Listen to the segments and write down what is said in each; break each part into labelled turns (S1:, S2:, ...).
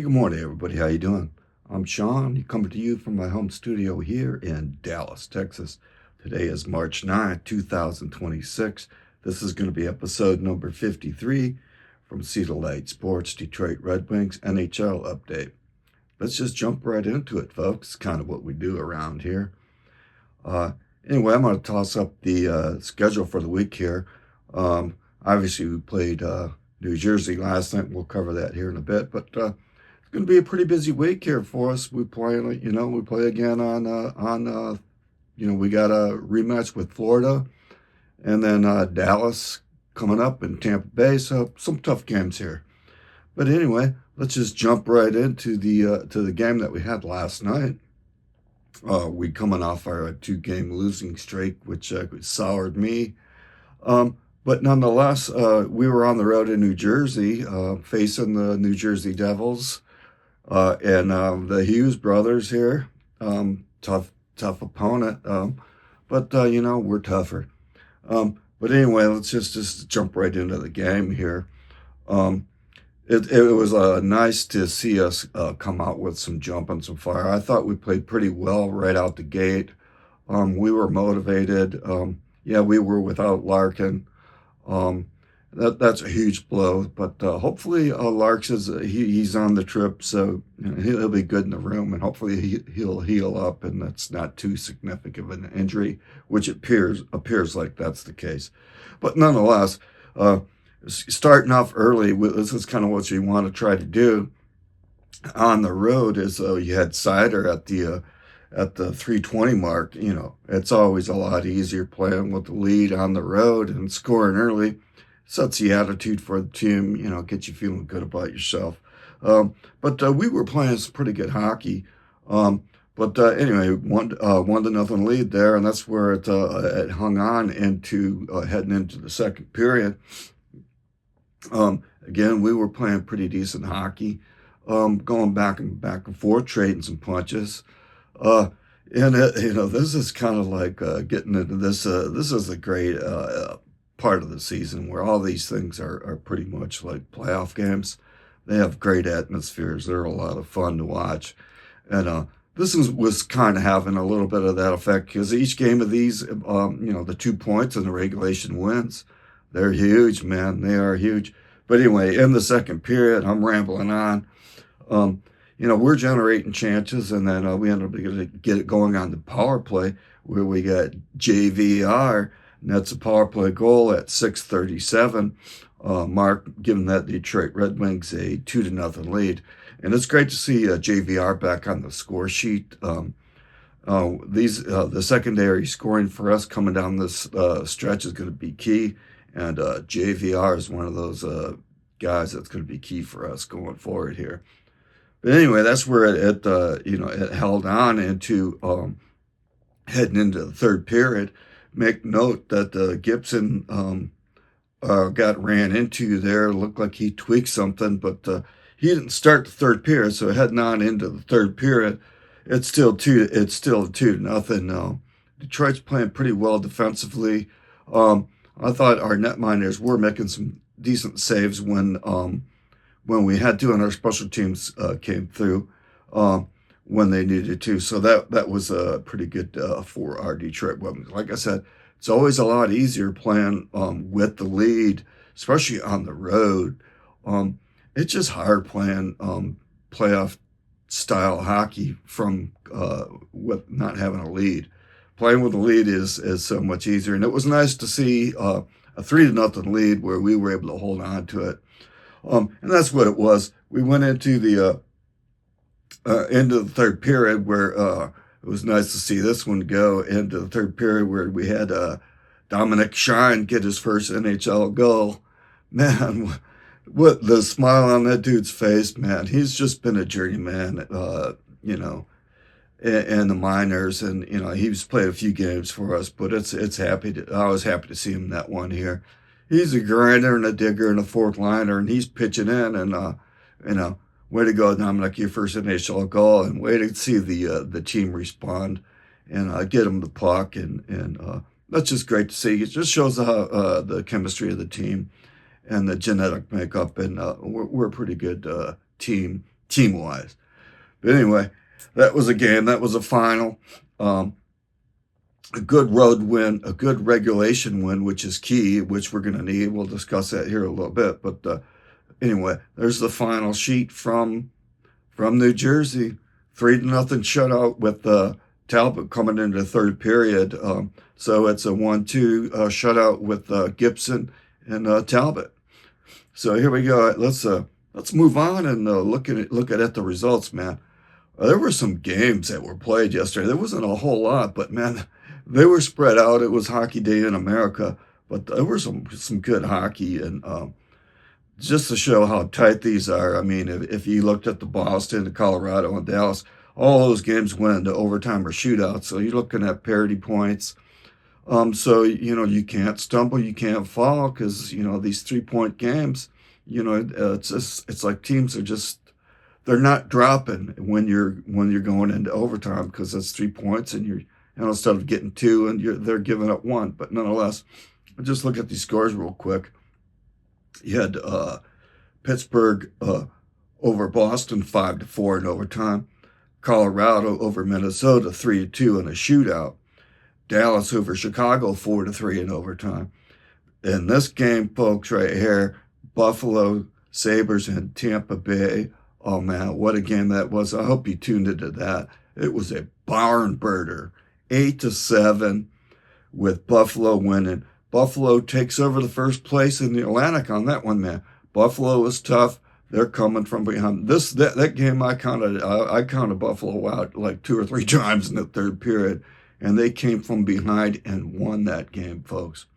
S1: Good morning, everybody. How you doing? I'm Sean, coming to you from my home studio here in Dallas, Texas. Today is March 9th, 2026. This is going to be episode number 53 from Cedar Light Sports Detroit Red Wings NHL update. Let's just jump right into it, folks. Kind of what we do around here. Anyway, I'm going to toss up the schedule for the week here. Obviously, we played New Jersey last night. We'll cover that here in a bit, but it's going to be a pretty busy week here for us. We play, we play again on we got a rematch with Florida, and then Dallas coming up in Tampa Bay. So some tough games here. But anyway, let's just jump right into the game that we had last night. We coming off our 2-game losing streak, which soured me. But nonetheless, we were on the road in New Jersey, facing the New Jersey Devils and the Hughes brothers here. Tough opponent, but we're tougher. But anyway, let's just jump right into the game here. It was nice to see us come out with some jump and some fire. I thought we played pretty well right out the gate. We were motivated. We were without Larkin. That's a huge blow, but hopefully Larks he's on the trip, so he'll be good in the room, and hopefully he'll heal up, and that's not too significant of an injury, which appears like that's the case. But nonetheless, starting off early, this is kind of what you want to try to do on the road. Is you had Cider at the 3:20 mark. It's always a lot easier playing with the lead on the road and scoring early. Sets the attitude for the team, gets you feeling good about yourself. But we were playing some pretty good hockey. Anyway, 1-0 lead there, and that's where it hung on into heading into the second period. Again, we were playing pretty decent hockey, going back and forth, trading some punches. This is kind of like getting into this. This is a great part of the season where all these things are pretty much like playoff games. They have great atmospheres. They're a lot of fun to watch. And this was kind of having a little bit of that effect because each game of these, the 2 points and the regulation wins, they're huge, man. They are huge. But anyway, in the second period, I'm rambling on. We're generating chances, and then we ended up going to get it going on the power play where we got JVR, and that's a power play goal at 6:37. Mark giving that Detroit Red Wings a 2-0 lead. And it's great to see JVR back on the score sheet. The secondary scoring for us coming down this stretch is going to be key, and JVR is one of those guys that's going to be key for us going forward here. But anyway, that's where it held on into heading into the third period. Make note that Gibson got ran into there. Looked like he tweaked something, but he didn't start the third period. So heading on into the third period, it's still 2-0. Detroit's playing pretty well defensively. I thought our netminders were making some decent saves when we had to, and our special teams came through when they needed to. So that was pretty good for our Detroit Red Wings. Like I said, it's always a lot easier playing with the lead, especially on the road. It's just hard playing playoff style hockey from with not having a lead. Playing with the lead is so much easier, and it was nice to see a 3-0 lead where we were able to hold on to it. And that's what it was. We went into the third period where it was nice to see this one go into the third period where we had Dominic Shine get his first NHL goal. Man, what the smile on that dude's face, man. He's just been a journeyman, in the minors, and he's played a few games for us, but I was happy to see him that one here. He's a grinder and a digger and a fourth liner, and he's pitching in, and way to go, Dominic, your first NHL goal, and way to see the team respond and get him the puck, and that's just great to see. It just shows the chemistry of the team and the genetic makeup, and we're a pretty good team team-wise. But anyway, that was a game. That was a final. A good road win, a good regulation win, which is key, which we're going to need. We'll discuss that here a little bit. But anyway, there's the final sheet from New Jersey. 3-0 shutout with Talbot coming into the third period. So it's a 1-2 shutout with Gibson and Talbot. So here we go. Let's move on and look at the results, man. There were some games that were played yesterday. There wasn't a whole lot, but man, they were spread out. It was Hockey Day in America, but there were some good hockey, and just to show how tight these are. I mean, if you looked at the Boston, the Colorado, and Dallas, all those games went into overtime or shootouts. So you're looking at parity points. So you can't stumble, you can't fall, because these 3-point games. It's like teams are just. They're not dropping when you're going into overtime, because that's 3 points, and instead of getting 2, and they're giving up 1. But nonetheless, just look at these scores real quick. You had Pittsburgh over Boston 5-4 in overtime. Colorado over Minnesota 3-2 in a shootout. Dallas over Chicago 4-3 in overtime. In this game, folks, right here, Buffalo Sabres and Tampa Bay. Oh man, what a game that was. I hope you tuned into that. It was a barn burner. 8-7 with Buffalo winning. Buffalo takes over the first place in the Atlantic on that one, man. Buffalo is tough. They're coming from behind. That game, I counted Buffalo out like 2 or 3 times in the third period, and they came from behind and won that game, folks.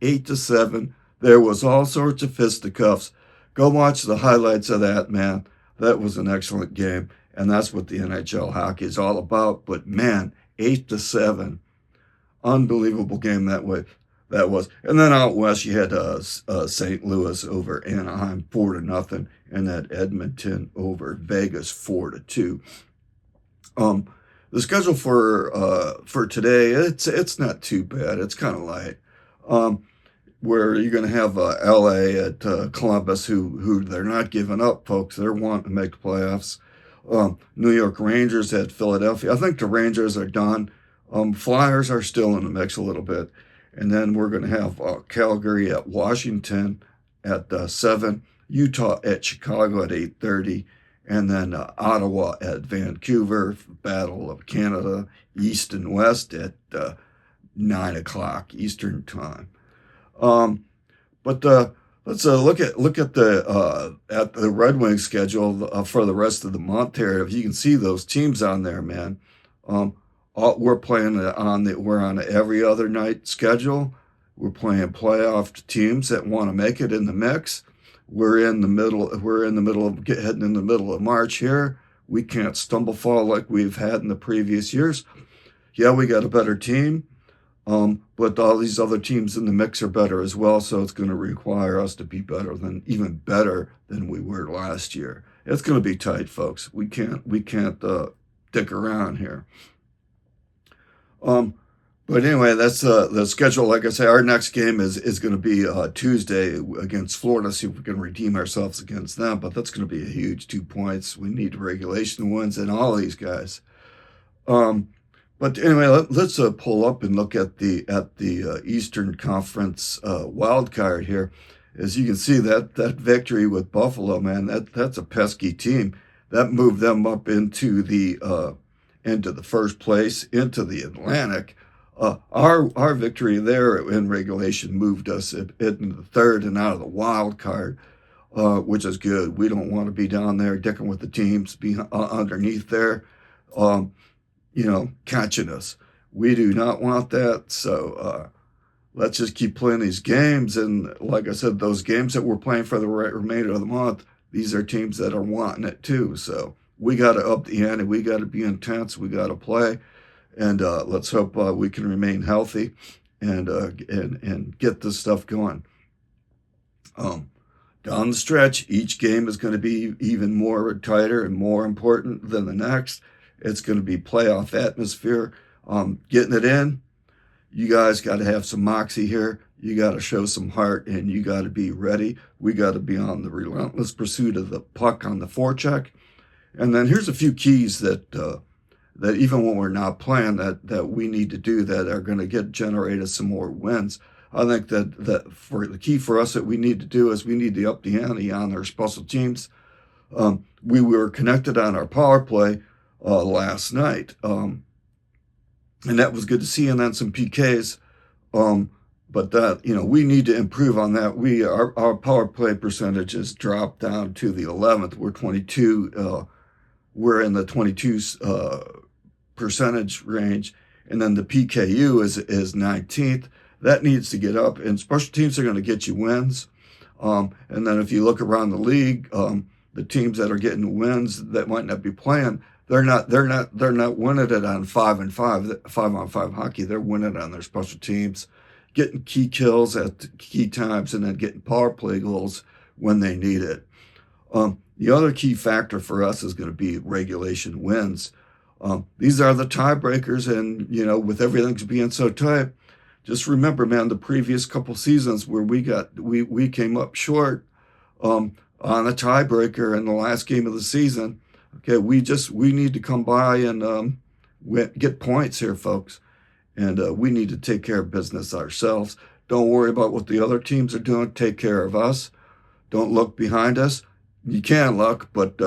S1: 8-7. There was all sorts of fisticuffs. Go watch the highlights of that, man. That was an excellent game, and that's what the NHL hockey is all about. But man, 8-7, unbelievable game that was. And then out west, you had St. Louis over Anaheim 4-0, and that Edmonton over Vegas 4-2. The schedule for today, it's not too bad. It's kind of light. Where you're going to have LA at Columbus, who they're not giving up, folks. They're wanting to make the playoffs. New York Rangers at Philadelphia. I think the Rangers are done. Flyers are still in the mix a little bit. And then we're going to have Calgary at Washington at 7, Utah at Chicago at 8:30, and then Ottawa at Vancouver, Battle of Canada, East and West at 9 o'clock Eastern Time. But let's look at the Red Wings schedule for the rest of the month here. If you can see those teams on there, man. We're on every other night schedule. We're playing playoff teams that want to make it in the mix. We're in the middle of heading in the middle of March here. We can't stumble fall like we've had in the previous years. Yeah, we got a better team. But all these other teams in the mix are better as well, so it's going to require us to be even better than we were last year. It's going to be tight, folks. We can't dick around here. But anyway, that's the schedule. Like I say, our next game is going to be Tuesday against Florida. See if we can redeem ourselves against them. But that's going to be a huge 2 points. We need regulation wins and all these guys. But anyway, let's pull up and look at the Eastern Conference wild card here. As you can see, that victory with Buffalo, man, that's a pesky team. That moved them up into the first place, into the Atlantic. Our victory there in regulation moved us into the third and out of the wild card, which is good. We don't want to be down there dicking with the teams underneath there. Catching us. We do not want that. So let's just keep playing these games. And like I said, those games that we're playing for the remainder of the month, these are teams that are wanting it too. So we got to up the ante. We got to be intense. We got to play. And let's hope we can remain healthy and get this stuff going. Down the stretch, each game is going to be even more tighter and more important than the next. It's going to be playoff atmosphere. Getting it in, you guys got to have some moxie here. You got to show some heart, and you got to be ready. We got to be on the relentless pursuit of the puck on the forecheck. And then here's a few keys that that even when we're not playing, that we need to do that are going to generate some more wins. I think that for the key for us that we need to do is we need to up the ante on our special teams. We were connected on our power play last night, and that was good to see. And then some PKs, but that we need to improve on that. Our power play percentage has dropped down to the 11th. We're 22. We're in the 22 percentage range, and then the PKU is 19th. That needs to get up, and special teams are going to get you wins. And then if you look around the league, the teams that are getting wins that might not be playing, they're not winning it on 5-on-5 hockey. They're winning it on their special teams, getting key kills at key times, and then getting power play goals when they need it. The other key factor for us is going to be regulation wins. These are the tiebreakers, and with everything being so tight, just remember, man, the previous couple seasons where we came up short on a tiebreaker in the last game of the season. Okay, we need to come by and get points here, folks, and we need to take care of business ourselves. Don't worry about what the other teams are doing. Take care of us. Don't look behind us. You can look, but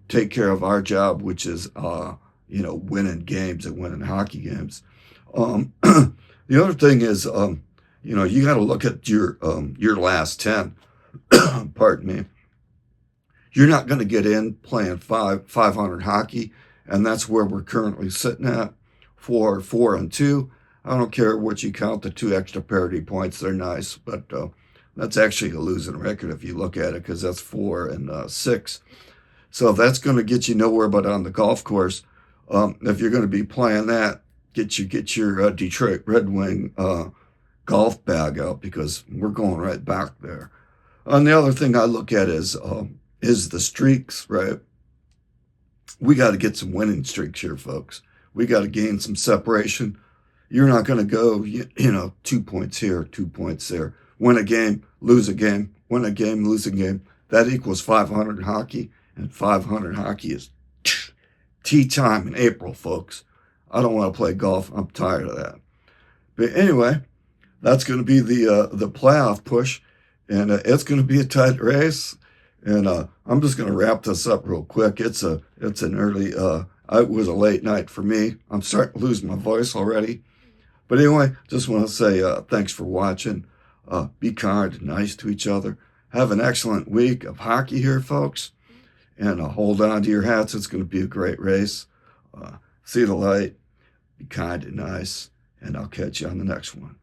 S1: take care of our job, which is winning games and winning hockey games. The other thing is, you got to look at your last 10. Pardon me. You're not going to get in playing 500 hockey, and that's where we're currently sitting at, 4-2. I don't care what you count, the 2 extra parity points. They're nice, but that's actually a losing record if you look at it, because that's 4-6. So that's going to get you nowhere but on the golf course. If you're going to be playing that, get your Detroit Red Wing golf bag out, because we're going right back there. And the other thing I look at is the streaks, right? We got to get some winning streaks here, folks. We got to gain some separation. You're not going to go, 2 points here, 2 points there. Win a game, lose a game, win a game, lose a game. That equals 500 hockey, and 500 hockey is tea time in April, folks. I don't want to play golf. I'm tired of that. But anyway, that's going to be the playoff push, and it's going to be a tight race. And I'm just going to wrap this up real quick. It's an early. It was a late night for me. I'm starting to lose my voice already. But anyway, just want to say thanks for watching. Be kind and nice to each other. Have an excellent week of hockey here, folks. And hold on to your hats. It's going to be a great race. See the light. Be kind and nice. And I'll catch you on the next one.